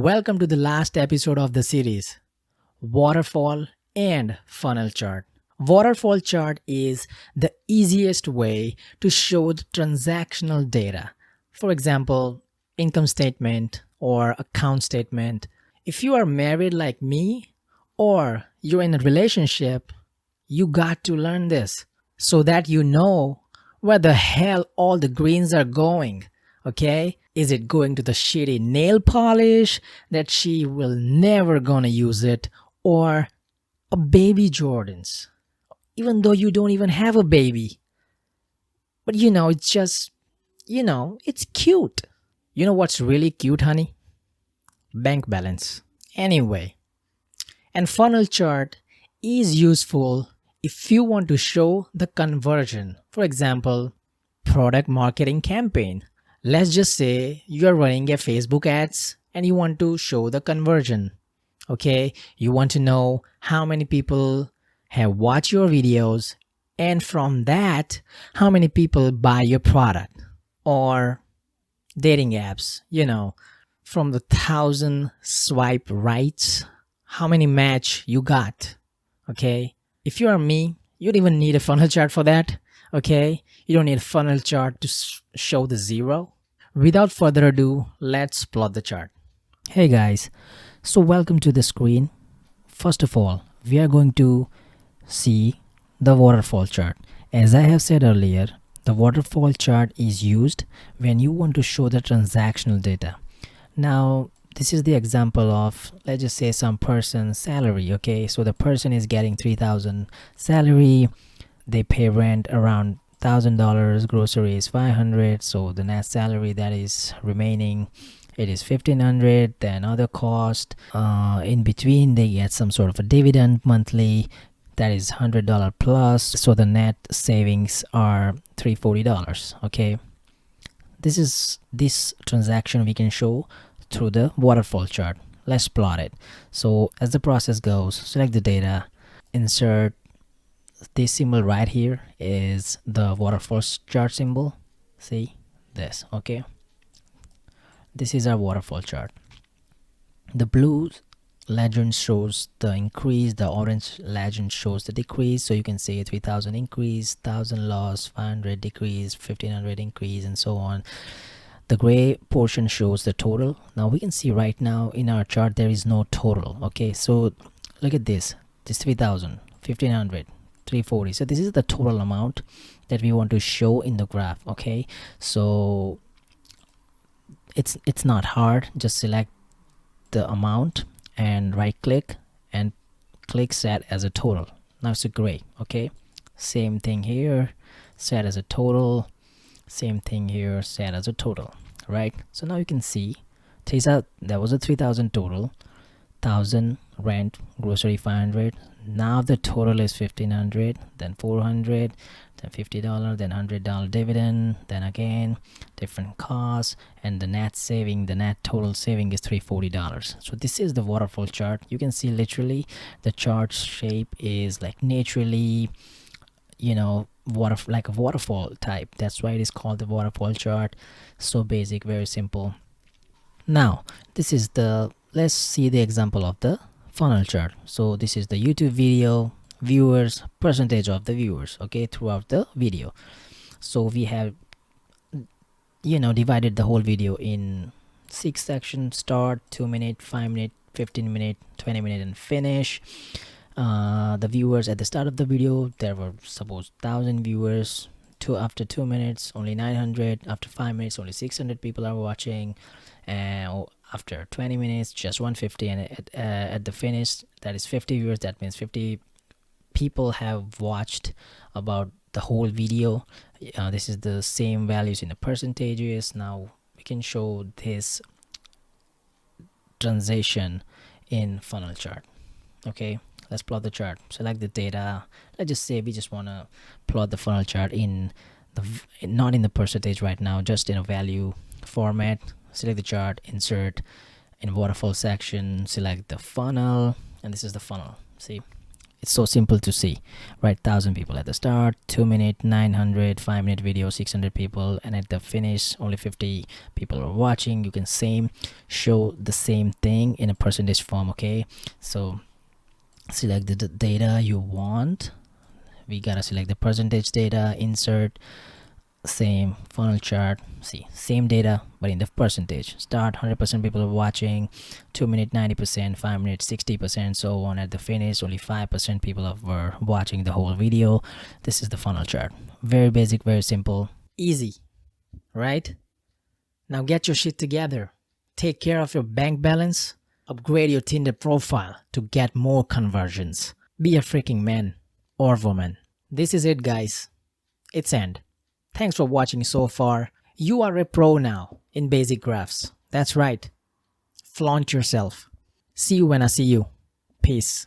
Welcome to the last episode of the series, Waterfall and Funnel Chart. Waterfall chart is the easiest way to show the transactional data. For example, income statement or account statement. If you are married like me or you're in a relationship, you got to learn this so that you know where the hell all the greens are going. Okay? Is it going to the shitty nail polish that she will never gonna use it, or a baby Jordans? Even though you don't even have a baby. But it's just, it's cute. You know what's really cute, honey? Bank balance. Anyway, and funnel chart is useful if you want to show the conversion. For example, product marketing campaign. Let's just say you're running a Facebook ads and you want to show the conversion. Okay, you want to know how many people have watched your videos, and from that, how many people buy your product. Or dating apps, from the 1,000 swipe rights, how many match you got. Okay, if you are me, you don't even need a funnel chart for that. Okay, you don't need a funnel chart to show the zero. Without further ado, let's plot the chart. Hey guys, so welcome to the screen. First of all, we are going to see the waterfall chart. As I have said earlier, the waterfall chart is used when you want to show the transactional data. Now, this is the example of, let's just say, some person's salary. Okay, so the person is getting 3,000 salary, they pay rent around $1,000, groceries 500, so the net salary that is remaining, it is 1,500. Then other cost, in between they get some sort of a dividend monthly, that is $100 plus, so the net savings are $340. Okay, this transaction we can show through the waterfall chart. Let's plot it. So as the process goes, select the data, insert. This symbol right here is the waterfall chart symbol. See this. Okay, this is our waterfall chart. The blue legend shows the increase, the orange legend shows the decrease. So you can see 3,000 increase, 1,000 loss, 500 decrease, 1,500 increase, and so on. The gray portion shows the total. Now we can see right now in our chart there is no total. Okay, so look at this 3,000, 1,500, 340. So this is the total amount that we want to show in the graph. Okay, so it's not hard. Just select the amount and right click and click set as a total. Now it's a gray. Okay, same thing here, set as a total. Same thing here, set as a total. Right, so now you can see takes out there was a 3,000 total, 1,000 rent, grocery 500. Now the total is 1,500, then 400, then $50, then $100 dividend, then again different costs, and the net total saving is $340. So this is the waterfall chart. You can see literally the chart shape is like naturally, like a waterfall type. That's why it is called the waterfall chart. So basic, very simple. Now let's see the example of the funnel chart. So this is the YouTube video viewers, percentage of the viewers, okay, throughout the video. So we have divided the whole video in 6 sections: start, 2 minute, 5 minute, 15 minute, 20 minute, and finish. The viewers at the start of the video, there were suppose 1,000 viewers. After 2 minutes, only 900. After 5 minutes, only 600 people are watching. And after 20 minutes, just 150. And at the finish, that is 50 viewers. That means 50 people have watched about the whole video. This is the same values in the percentages. Now we can show this transition in funnel chart. Okay, let's plot the chart. Select the data. Let's just say we just want to plot the funnel chart not in the percentage right now, just in a value format. Select the chart, insert in waterfall section, select the funnel, and this is the funnel. See, It's so simple to see, right? 1,000 people at the start, 2 minute, 900, 5 minute video, 600 people, and at the finish, only 50 people are watching. You can show the same thing in a percentage form, okay? So select the data you want. We gotta select the percentage data, insert, same funnel chart. See, same data but in the percentage. Start 100% people are watching, 2 minute 90%, 5 minutes 60%, so on. At the finish, only 5% people were watching the whole video. This is the funnel chart. Very basic, very simple, easy, right? Now get your shit together. Take care of your bank balance. Upgrade your Tinder profile to get more conversions. Be a freaking man or woman. This is it, guys. It's end. Thanks for watching so far. You are a pro now in basic graphs. That's right. Flaunt yourself. See you when I see you. Peace.